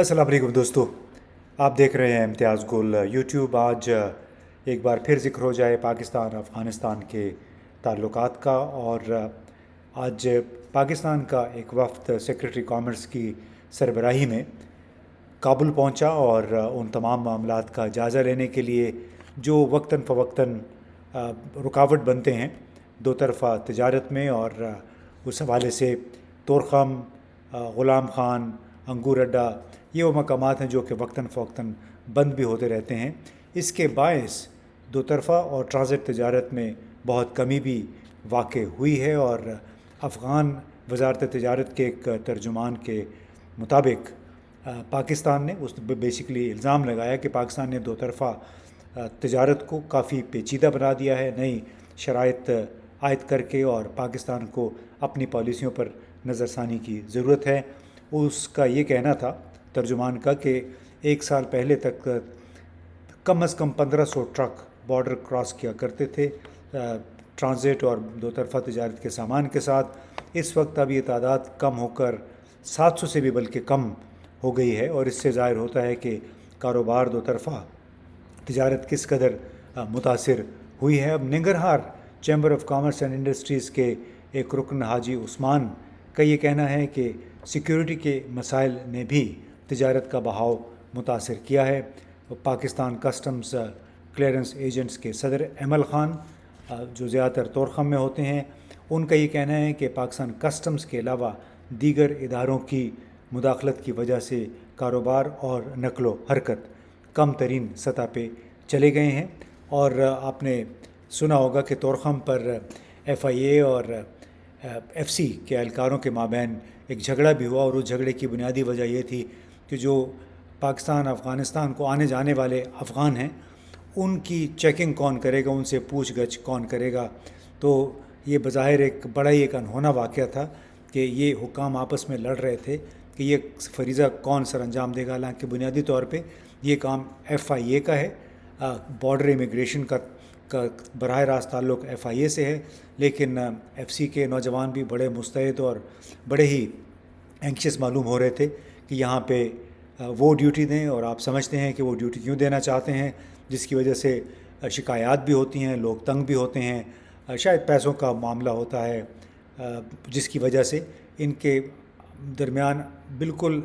अस्सलाम वालेकुम दोस्तों। आप देख रहे हैं इम्तियाज़ गुल यूट्यूब। आज एक बार फिर ज़िक्र हो जाए पाकिस्तान अफ़गानिस्तान के ताल्लुकात का। और आज पाकिस्तान का एक वफ़द सेक्रेटरी कॉमर्स की सरबराही में काबुल पहुंचा और उन तमाम मामलात का जायज़ा लेने के लिए जो वक्तन फ़वक्तन रुकावट बनते हैं दो तरफ़ा तिजारत में। और उस हवाले से तोरख़म, ग़ुलाम ख़ान, अंगूर अड्डा, ये वो मकामात हैं जो कि वक्तन फ़वक्तन बंद भी होते रहते हैं। इसके बायस दो तरफ़ा और ट्रांज़िट तिजारत में बहुत कमी भी वाक़ हुई है। और अफ़गान वज़ारत तिजारत के एक तर्जुमान के मुताबिक पाकिस्तान ने उस बेसिकली इल्ज़ाम लगाया कि पाकिस्तान ने दो तरफ़ा तिजारत को काफ़ी पेचीदा बना दिया है, नई शराइत आयद करके, और पाकिस्तान को अपनी पॉलिसियों पर नज़रसानी की ज़रूरत है। उसका ये कहना था तर्जुमान का कि एक साल पहले तक कम अज़ कम 1500 ट्रक बॉर्डर क्रॉस किया करते थे ट्रांज़िट और दो तरफ़ा तिजारत के सामान के साथ। इस वक्त अब ये तादाद कम होकर 700 से भी बल्कि कम हो गई है। और इससे ज़ाहिर होता है कि कारोबार दो तरफ़ा तिजारत किस कदर मुतासिर हुई है। अब Nangarhar chamber of commerce and industries के एक रुकन हाजी उस्मान का ये कहना है कि सिक्योरिटी के मसाइल ने भी तिजारत का बहाव मुतासिर किया है। पाकिस्तान कस्टम्स क्लियरेंस एजेंट्स के सदर अमल ख़ान, जो ज़्यादातर तोरख़म में होते हैं, उनका ये कहना है कि पाकिस्तान कस्टम्स के अलावा दीगर इदारों की मुदाखलत की वजह से कारोबार और नकलो हरकत कम तरीन सतह पे चले गए हैं। और आपने सुना होगा कि तोरख़म पर FIA और FC के एहलकारों के माबैन एक झगड़ा भी हुआ। और उस झगड़े की बुनियादी वजह ये थी कि जो पाकिस्तान अफ़गानिस्तान को आने जाने वाले अफ़गान हैं उनकी चेकिंग कौन करेगा, उनसे पूछ गछ कौन करेगा। तो ये बज़ाहिर एक बड़ा ही एक अनहोना वाक़या था कि ये हुकाम आपस में लड़ रहे थे कि ये फ़रीज़ा कौन सर अंजाम देगा। हालांकि बुनियादी तौर पे ये काम FIA का है, बॉर्डर इमिग्रेशन का बराह रास्त ताल्लुक़ FIA से है। लेकिन FC के नौजवान भी बड़े मुस्तैद और बड़े ही एंक्शस मालूम हो रहे थे कि यहाँ पे वो ड्यूटी दें। और आप समझते हैं कि वो ड्यूटी क्यों देना चाहते हैं, जिसकी वजह से शिकायत भी होती हैं, लोग तंग भी होते हैं, शायद पैसों का मामला होता है, जिसकी वजह से इनके दरमियान बिल्कुल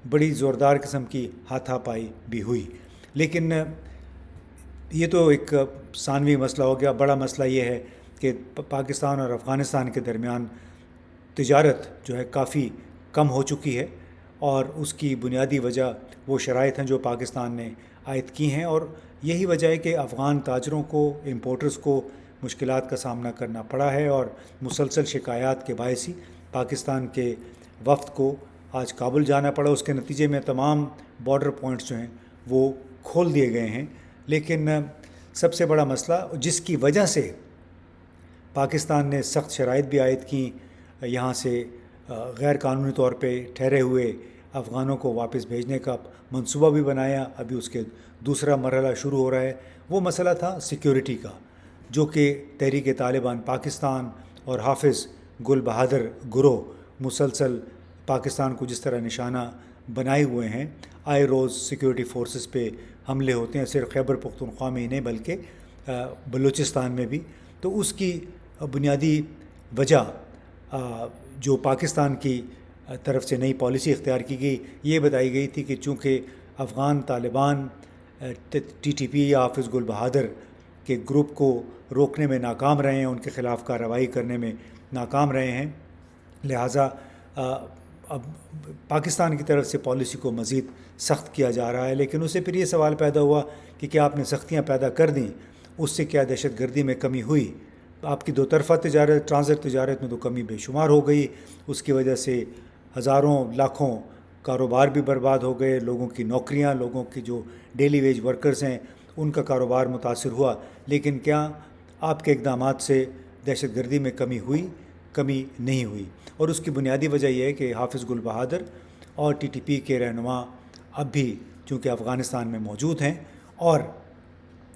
बड़ी ज़ोरदार किस्म की हाथापाई भी हुई। लेकिन ये तो एक सानवी मसला हो गया। बड़ा मसला ये है कि पाकिस्तान और अफ़गानिस्तान के दरमियान तिजारत जो है काफ़ी कम हो चुकी है। और उसकी बुनियादी वजह वो शराइत हैं जो पाकिस्तान ने आयद की हैं। और यही वजह है कि अफ़गान ताजरों को, इम्पोर्टर्स को मुश्किलात का सामना करना पड़ा है। और मुसलसल शिकायत के बायस ही पाकिस्तान के वफ़द को आज काबुल जाना पड़ा। उसके नतीजे में तमाम बॉर्डर पॉइंट्स जो हैं वो खोल दिए गए हैं। लेकिन सबसे बड़ा मसला जिसकी वजह से पाकिस्तान ने सख्त शराइत भी आयद की, यहाँ से गैर कानूनी तौर पे ठहरे हुए अफ़गानों को वापस भेजने का मंसूबा भी बनाया, अभी उसके दूसरा मरहला शुरू हो रहा है। वो मसला था सिक्योरिटी का, जो कि तहरीक तालिबान पाकिस्तान और हाफिज़ गुल बहादुर गिरोह मुसलसल पाकिस्तान को जिस तरह निशाना बनाए हुए हैं। आए रोज़ सिक्योरिटी फोर्सेस पे हमले होते हैं, सिर्फ खैबर पख्तूनख्वा में ही नहीं बल्कि बलूचिस्तान में भी। तो उसकी बुनियादी वजह जो पाकिस्तान की तरफ से नई पॉलिसी इख्तियार की गई, ये बताई गई थी कि चूँकि अफ़गान तालिबान TTP या हाफिज़ गुल बहादुर के ग्रुप को रोकने में नाकाम रहे हैं, उनके ख़िलाफ़ कार्रवाई करने में नाकाम रहे हैं, लिहाजा अब पाकिस्तान की तरफ से पॉलिसी को मज़ीद सख्त किया जा रहा है। लेकिन उससे फिर ये सवाल पैदा हुआ कि क्या आपने सख्तियाँ पैदा कर दी, उससे क्या दहशत गर्दी में कमी हुई? आपकी दो तरफ़ा तिजारत, ट्रांज़िट तिजारत में तो कमी बेशुमार हो गई। उसकी वजह से हज़ारों लाखों कारोबार भी बर्बाद हो गए, लोगों की नौकरियां, लोगों की जो डेली वेज वर्कर्स हैं उनका कारोबार मुतासिर हुआ। लेकिन क्या आपके इक़दामात से दहशत गर्दी में कमी हुई? कमी नहीं हुई। और उसकी बुनियादी वजह यह है कि हाफिज़ गुल बहादुर और TTP के रहनुमा अब भी चूँकि अफ़गानिस्तान में मौजूद हैं, और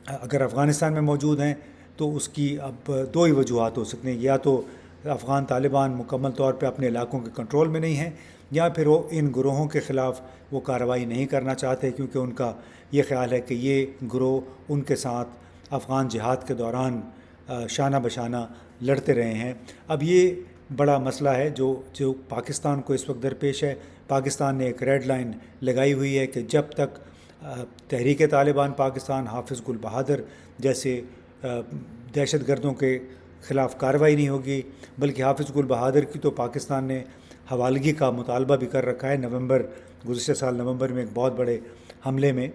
अगर अफ़गानिस्तान में मौजूद हैं तो उसकी अब दो ही वजूहात हो सकते हैं। या तो अफ़गान तालिबान मुकम्मल तौर पे अपने इलाकों के कंट्रोल में नहीं हैं, یا پھر وہ ان گروہوں کے خلاف وہ کارروائی نہیں کرنا چاہتے کیونکہ ان کا یہ خیال ہے کہ یہ گروہ ان کے ساتھ افغان جہاد کے دوران شانہ بشانہ لڑتے رہے ہیں۔ اب یہ بڑا مسئلہ ہے جو پاکستان کو اس وقت درپیش ہے۔ پاکستان نے ایک ریڈ لائن لگائی ہوئی ہے کہ جب تک تحریک طالبان پاکستان، حافظ گل بہادر جیسے دہشت گردوں کے خلاف کارروائی نہیں ہوگی، بلکہ حافظ گل بہادر کی تو پاکستان نے حوالگی کا مطالبہ بھی کر رکھا ہے۔ گزشتہ سال نومبر میں ایک بہت بڑے حملے میں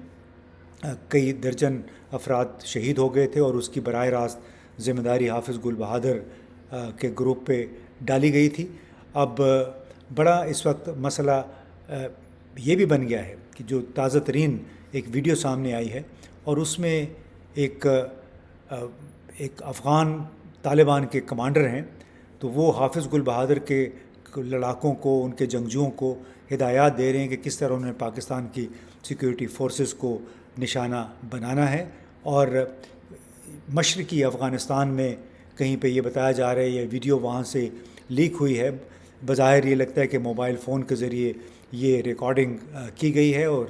کئی درجن افراد شہید ہو گئے تھے اور اس کی براہ راست ذمہ داری حافظ گل بہادر کے گروپ پہ ڈالی گئی تھی۔ اب بڑا اس وقت مسئلہ یہ بھی بن گیا ہے کہ جو تازہ ترین ایک ویڈیو سامنے آئی ہے اور اس میں ایک افغان طالبان کے کمانڈر ہیں، تو وہ حافظ گل بہادر کے لڑاکوں کو، ان کے جنگجوؤں کو ہدایات دے رہے ہیں کہ کس طرح انہیں پاکستان کی سیکیورٹی فورسز کو نشانہ بنانا ہے۔ اور مشرقی افغانستان میں کہیں پہ یہ بتایا جا رہا ہے، یہ ویڈیو وہاں سے لیک ہوئی ہے، بظاہر یہ لگتا ہے کہ موبائل فون کے ذریعے یہ ریکارڈنگ کی گئی ہے اور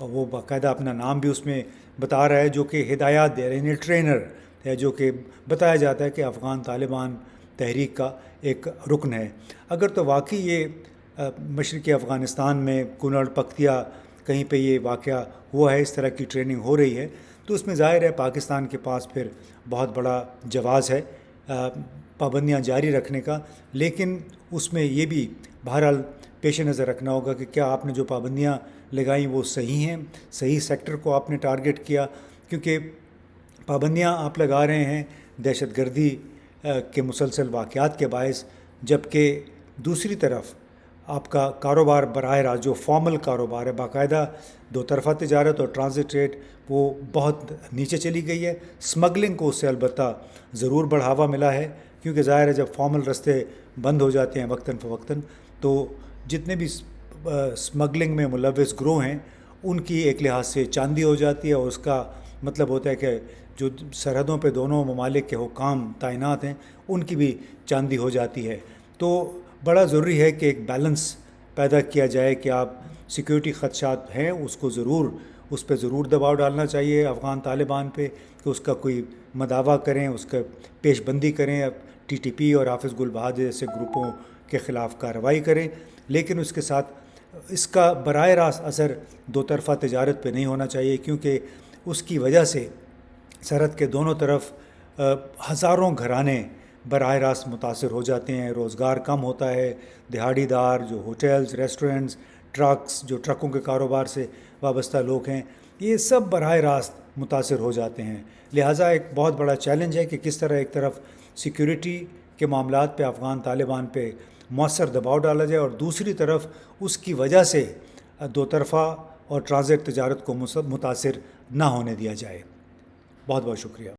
وہ باقاعدہ اپنا نام بھی اس میں بتا رہا ہے، جو کہ ہدایات دے رہے ہیں، ٹرینر ہے، جو کہ بتایا جاتا ہے کہ افغان طالبان تحریک کا ایک رکن ہے۔ اگر تو واقعی یہ مشرقی افغانستان میں کنڑ پختیا کہیں پہ یہ واقعہ ہوا ہے، اس طرح کی ٹریننگ ہو رہی ہے، تو اس میں ظاہر ہے پاکستان کے پاس پھر بہت بڑا جواز ہے پابندیاں جاری رکھنے کا، لیکن اس میں یہ بھی بہرحال پیش نظر رکھنا ہوگا کہ کیا آپ نے جو پابندیاں لگائیں وہ صحیح ہیں، صحیح سیکٹر کو آپ نے ٹارگٹ کیا، کیونکہ پابندیاں آپ لگا رہے ہیں دہشت گردی کے مسلسل واقعات کے باعث، جبکہ دوسری طرف آپ کا کاروبار براہ راست جو فارمل کاروبار ہے، باقاعدہ دو طرفہ تجارت اور ٹرانزٹ ریٹ وہ بہت نیچے چلی گئی ہے۔ سمگلنگ کو اس سے البتہ ضرور بڑھاوا ملا ہے، کیونکہ ظاہر ہے جب فارمل رستے بند ہو جاتے ہیں وقتاً فوقتاً تو جتنے بھی سمگلنگ میں ملوث گروہ ہیں ان کی ایک لحاظ سے چاندی ہو جاتی ہے، اور اس کا مطلب ہوتا ہے کہ جو سرحدوں پہ دونوں ممالک کے حکام تعینات ہیں ان کی بھی چاندی ہو جاتی ہے۔ تو بڑا ضروری ہے کہ ایک بیلنس پیدا کیا جائے کہ آپ سیکیورٹی خدشات ہیں اس پہ ضرور دباؤ ڈالنا چاہیے افغان طالبان پہ کہ اس کا کوئی مداوع کریں، اس کا پیش بندی کریں، ٹی ٹی پی اور حافظ گل بہادر جیسے گروپوں کے خلاف کارروائی کریں، لیکن اس کے ساتھ اس کا براہ راست اثر دو طرفہ تجارت پہ نہیں ہونا چاہیے، کیونکہ اس کی وجہ سے سرحد کے دونوں طرف ہزاروں گھرانے براہ راست متاثر ہو جاتے ہیں، روزگار کم ہوتا ہے، دہاڑی دار جو ہوٹلز، ریسٹورنٹس، ٹرکس، جو ٹرکوں کے کاروبار سے وابستہ لوگ ہیں، یہ سب براہ راست متاثر ہو جاتے ہیں۔ لہٰذا ایک بہت بڑا چیلنج ہے کہ کس طرح ایک طرف سیکیورٹی کے معاملات پہ افغان طالبان پہ مؤثر دباؤ ڈالا جائے اور دوسری طرف اس کی وجہ سے دو طرفہ اور ٹرانزٹ تجارت کو متاثر نہ ہونے دیا جائے۔ بہت بہت شکریہ۔